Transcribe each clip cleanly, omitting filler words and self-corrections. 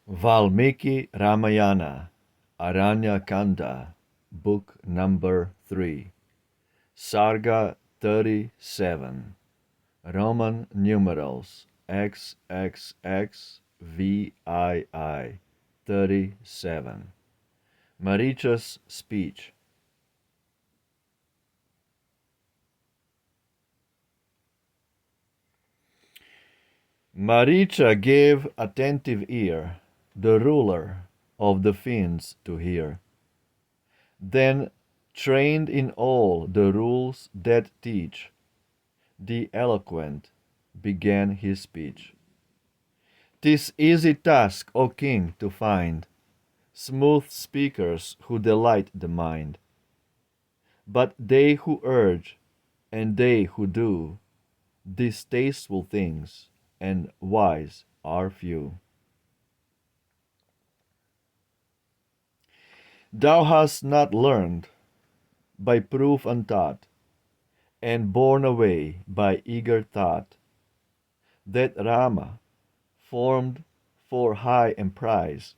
Valmiki Ramayana, Aranya Kanda, Book number 3, Sarga 37, Roman numerals XXXVII 37. MÁRÍCHA'S speech. Máricha gave attentive ear, the ruler of the fiends to hear. Then, trained in all the rules that teach, the eloquent began his speech. "'Tis easy task, O king, to find smooth speakers who delight the mind. But they who urge, and they who do distasteful things, and wise are few. Thou hast not learned by proof untaught, and borne away by eager thought, that Rama, formed for high emprise,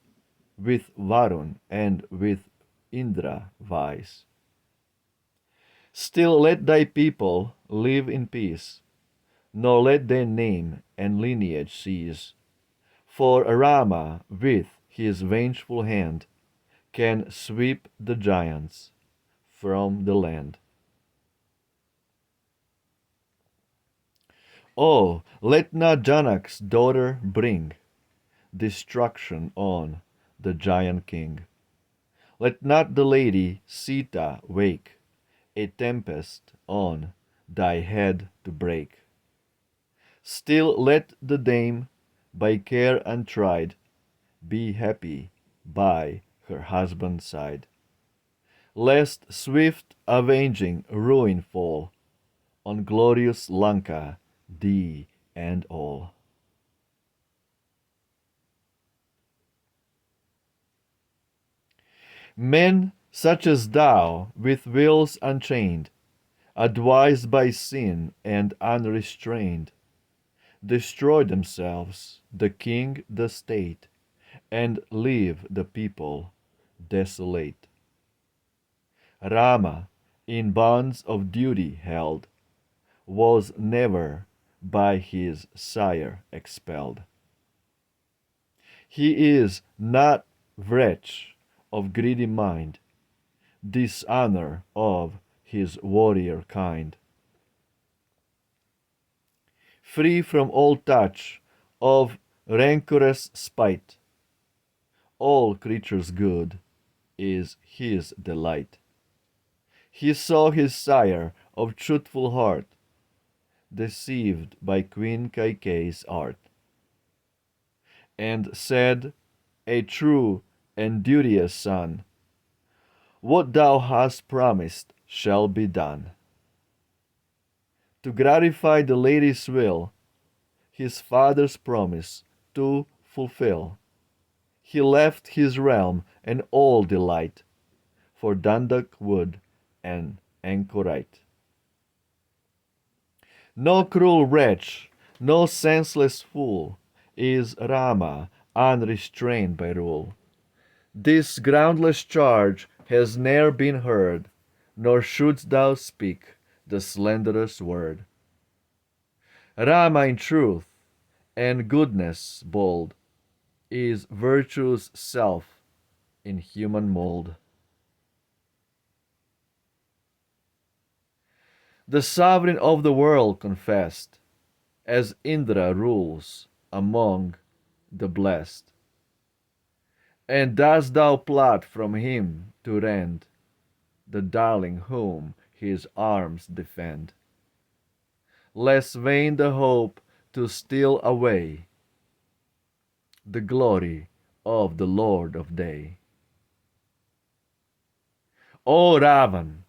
with Varun and with Indra vies. Still let thy people live in peace, nor let their name and lineage cease. For Rama with his vengeful hand can sweep the giants from the land. Oh, let not Janak's daughter bring destruction on the giant king. Let not the lady Sita wake a tempest on thy head to break. Still let the dame, by care untried, be happy by her husband's side, lest swift avenging ruin fall on glorious Lanka, thee and all. Men such as thou, with wills unchained, advised by sin and unrestrained, destroy themselves, the king, the state, and leave the people desolate. Rama, in bonds of duty held, was never by his sire expelled. He is not wretch of greedy mind, dishonor of his warrior kind. Free from all touch of rancorous spite, all creatures good is his delight. He saw his sire of truthful heart deceived by Queen Kaikeyi's art, and said, a true and duteous son, what thou hast promised shall be done. To gratify the lady's will, his father's promise to fulfill, he left his realm and all delight for Dandak wood and anchorite. No cruel wretch, no senseless fool is Rama unrestrained by rule. This groundless charge has ne'er been heard, nor shouldst thou speak the slanderous word. Rama in truth and goodness bold is virtue's self in human mold. The sovereign of the world confessed, as Indra rules among the blessed. And dost thou plot from him to rend the darling whom his arms defend? Less vain the hope to steal away the glory of the Lord of Day. O Ravan,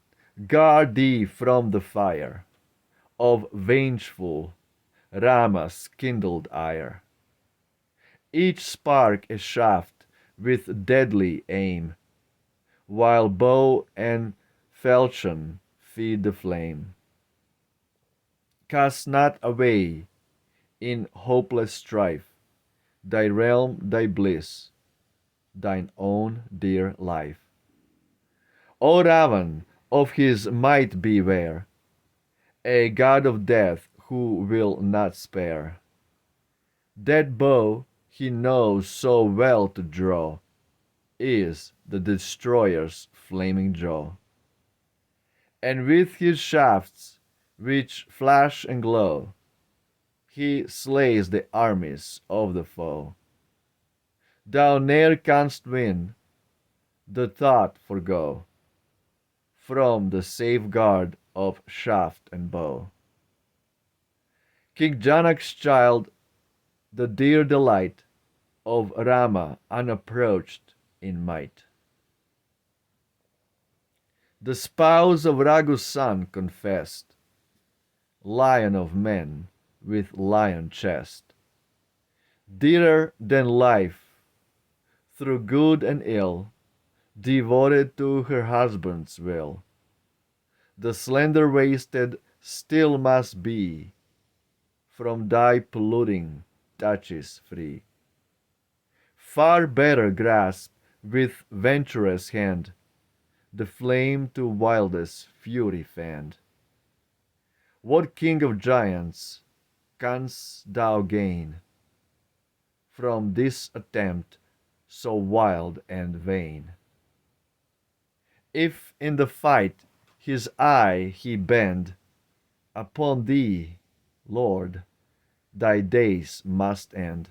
guard thee from the fire of vengeful Rama's kindled ire. Each spark a shaft with deadly aim, while bow and falchion feed the flame. Cast not away in hopeless strife thy realm, thy bliss, thine own dear life. O Ravan, of his might beware, a god of death who will not spare. That bow he knows so well to draw is the destroyer's flaming jaw. And with his shafts, which flash and glow, he slays the armies of the foe. Thou ne'er canst win, the thought forego, from the safeguard of shaft and bow. King Janak's child, the dear delight of Rama unapproached in might. The spouse of Raghu's son confessed, lion of men with lion chest, dearer than life, through good and ill, devoted to her husband's will. The slender-waisted still must be, from thy polluting touches free. Far better grasp with venturous hand the flame to wildest fury fanned. What king of giants canst thou gain from this attempt so wild and vain? If in the fight his eye he bend upon thee, Lord, thy days must end.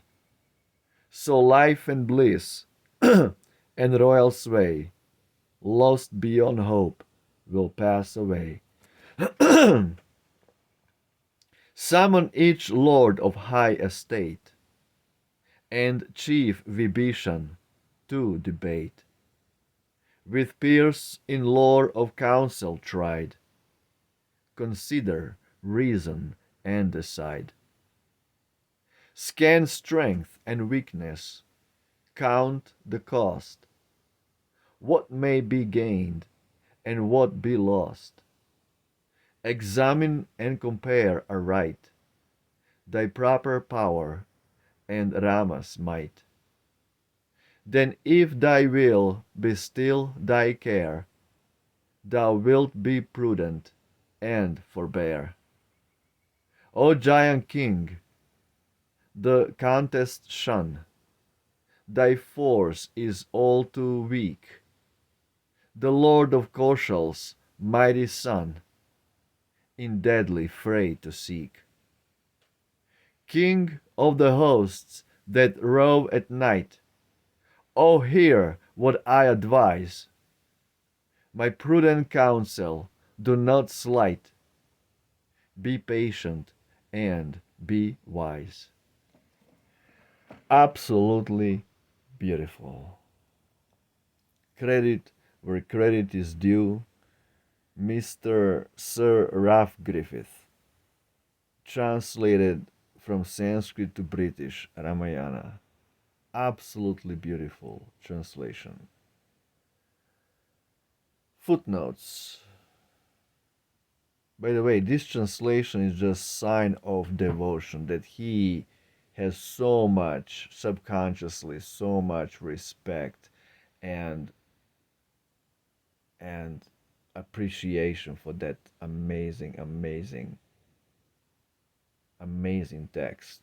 So life and bliss and royal sway, lost beyond hope, will pass away. Summon each lord of high estate and chief Vibhishan to debate. With peers in lore of counsel tried, consider, reason, and decide. Scan strength and weakness, count the cost, what may be gained and what be lost. Examine and compare aright thy proper power and Rama's might. Then if thy will be still thy care, thou wilt be prudent and forbear. O giant king, the contest shun, thy force is all too weak. The Lord of Kaushal's mighty son, in deadly fray to seek. King of the hosts that rove at night, O hear what I advise. My prudent counsel do not slight. Be patient and be wise. Absolutely beautiful. Credit where credit is due. Mr. Sir Ralph Griffith. Translated from Sanskrit to British, Ramayana. Absolutely beautiful translation. Footnotes. By the way, this translation is just sign of devotion, that he has so much, subconsciously, so much respect and appreciation for that amazing, amazing, amazing text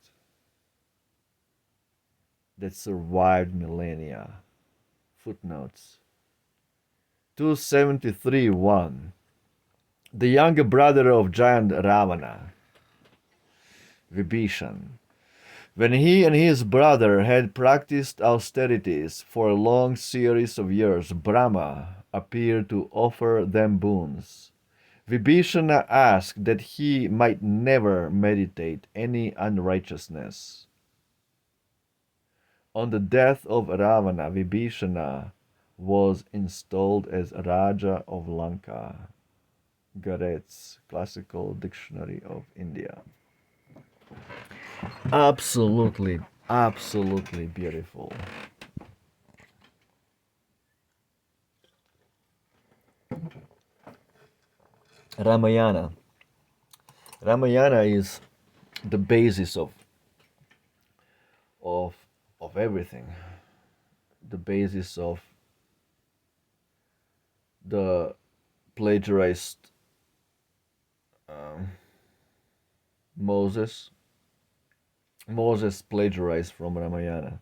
that survived millennia. Footnotes. 273:1. The younger brother of giant Ravana, Vibhishan, when he and his brother had practiced austerities for a long series of years, Brahma appeared to offer them boons. Vibhishana asked that he might never meditate any unrighteousness. On the death of Ravana, Vibhishana was installed as Raja of Lanka. Garet's Classical Dictionary of India. Absolutely, absolutely beautiful. Ramayana. Ramayana is the basis of of everything, the basis of the plagiarized um, Moses. Moses plagiarized from Ramayana.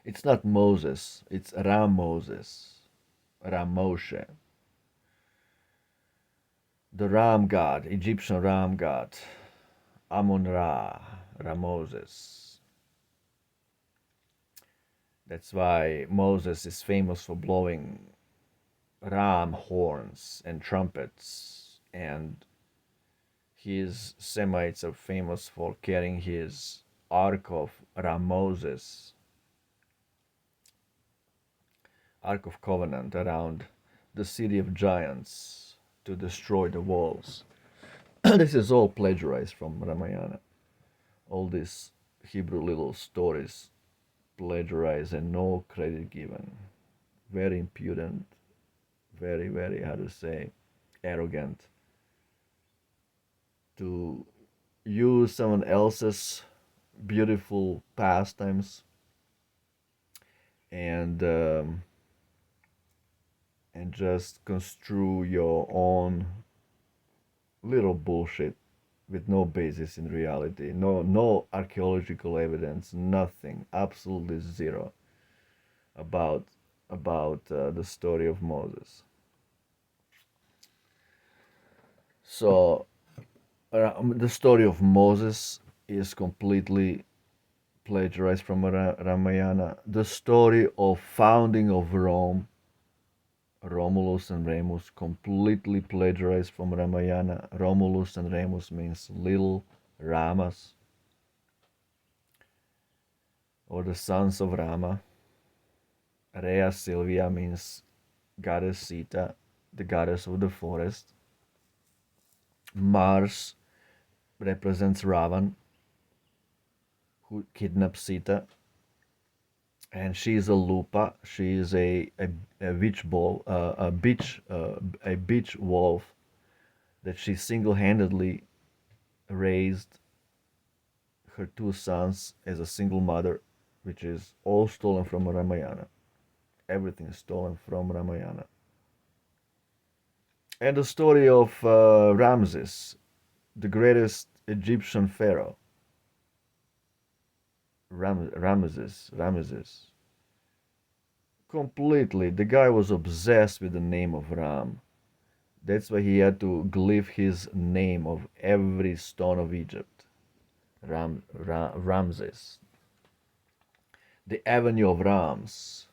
It's not Moses, it's Ram Moses, Ram Moshe, the Ram god, Egyptian Ram god, Amun Ra, Ramoses. That's why Moses is famous for blowing ram horns and trumpets, and his Semites are famous for carrying his Ark of Ramoses, Ark of Covenant, around the city of giants to destroy the walls. This is all plagiarized from Ramayana. All these Hebrew little stories plagiarized and no credit given. Very impudent, very, very, how to say, arrogant to use someone else's beautiful pastimes and and just construe your own little bullshit with no basis in reality, no archaeological evidence, nothing, absolutely zero about the story of Moses. So the story of Moses is completely plagiarized from Ramayana. The story of founding of Rome, Romulus and Remus, completely plagiarized from Ramayana. Romulus and Remus means little Ramas, or the sons of Rama. Rhea Silvia means goddess Sita, the goddess of the forest. Mars represents Ravan, who kidnapped Sita, and she is a lupa. She is a witch ball, a bitch wolf that she single-handedly raised her two sons as a single mother, which is all stolen from Ramayana. Everything is stolen from Ramayana. And the story of Ramses, the greatest Egyptian pharaoh. Ramses. Completely, the guy was obsessed with the name of Ram. That's why he had to glyph his name of every stone of Egypt. Ramses. The Avenue of Rams.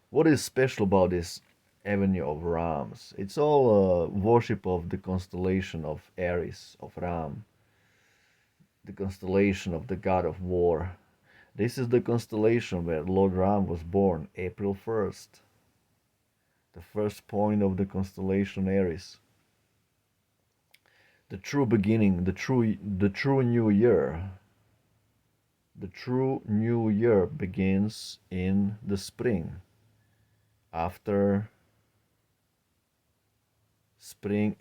What is special about this Avenue of Rams? It's all worship of the constellation of Aries, of Ram, the constellation of the god of war. This is the constellation where Lord Ram was born, April 1st, the first point of the constellation Aries. The true beginning, the true new year. The true new year begins in the spring, after spring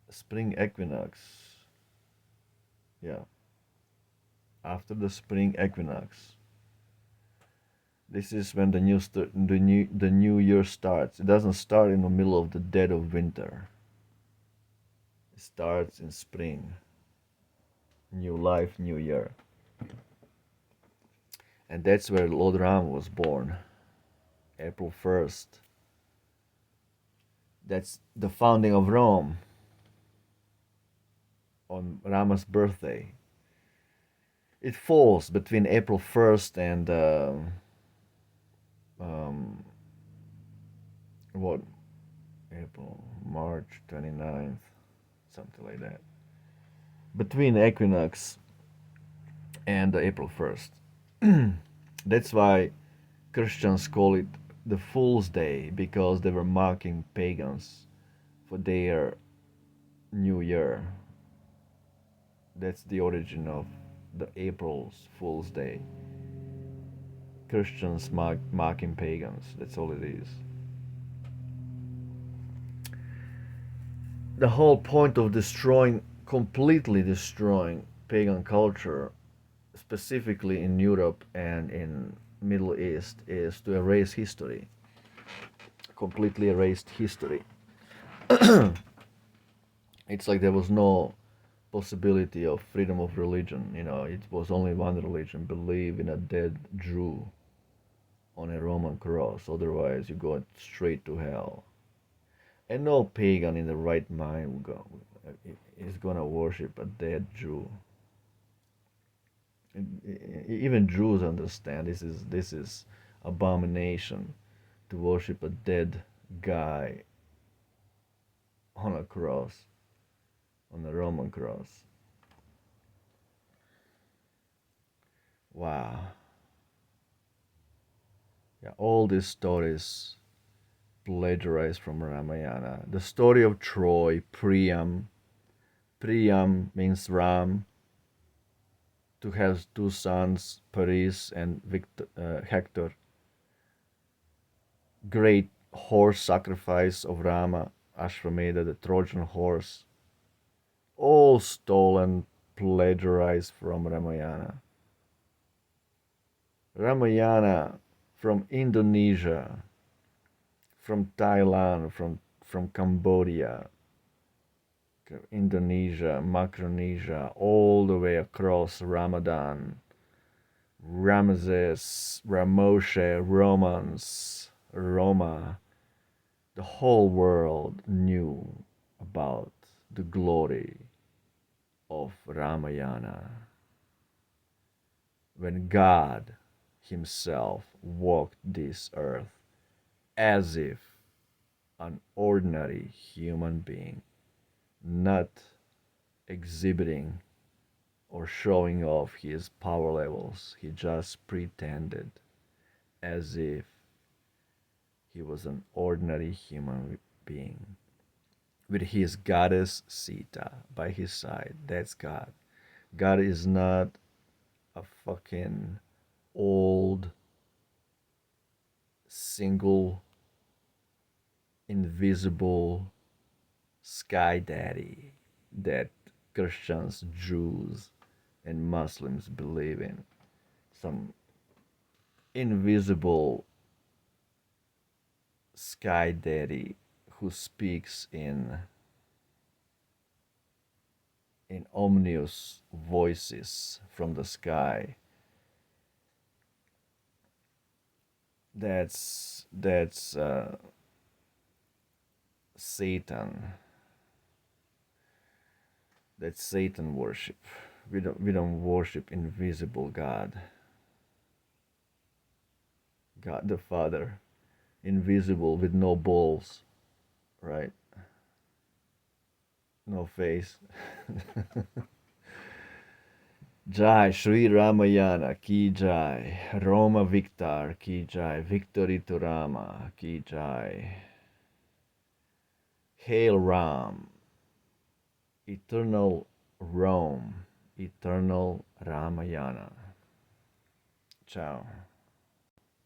spring equinox. Yeah, after the spring equinox. This is when the new year starts. It doesn't start in the middle of the dead of winter. It starts in spring. New life, new year. And that's where Lord Ram was born. April 1st. That's the founding of Rome on Rama's birthday. It falls between April 1st and um, what? April, March 29th, something like that. Between equinox and April 1st. That's why Christians call it the Fool's Day, because they were mocking pagans for their New Year. That's the origin of the April's Fool's Day. Christians mocking pagans. That's all it is. The whole point of completely destroying pagan culture, specifically in Europe and in Middle East, is to erase history, completely erased history. It's like there was no possibility of freedom of religion. It was only one religion: believe in a dead Jew on a Roman cross. Otherwise, you go straight to hell. And no pagan in the right mind is gonna worship a dead Jew. Even Jews understand this is abomination to worship a dead guy on a cross, on a Roman cross. Wow. Yeah, all these stories plagiarized from Ramayana. The story of Troy, Priam. Priam means Ram, to have two sons, Paris and Hector. Great horse sacrifice of Rama, Ashwamedha, the Trojan horse. All stolen, plagiarized from Ramayana. Ramayana from Indonesia, from Thailand, from Cambodia, Indonesia, Micronesia, all the way across Ramadan, Ramesses, Ramoshe, Romans, Roma. The whole world knew about the glory of Ramayana. When God Himself walked this earth as if an ordinary human being, not exhibiting or showing off his power levels. He just pretended as if he was an ordinary human being with his goddess Sita by his side. That's God. God is not a fucking old, single, invisible sky daddy that Christians, Jews, and Muslims believe in. Some invisible sky daddy who speaks in ominous voices from the sky. That's Satan. That's Satan worship. We don't worship invisible God. God the Father, invisible with no balls, right? No face. Jai Sri Ramayana ki jai, Roma Victor ki jai, victory to Rama ki jai. Hail Ram, eternal Rome, eternal Ramayana. Ciao.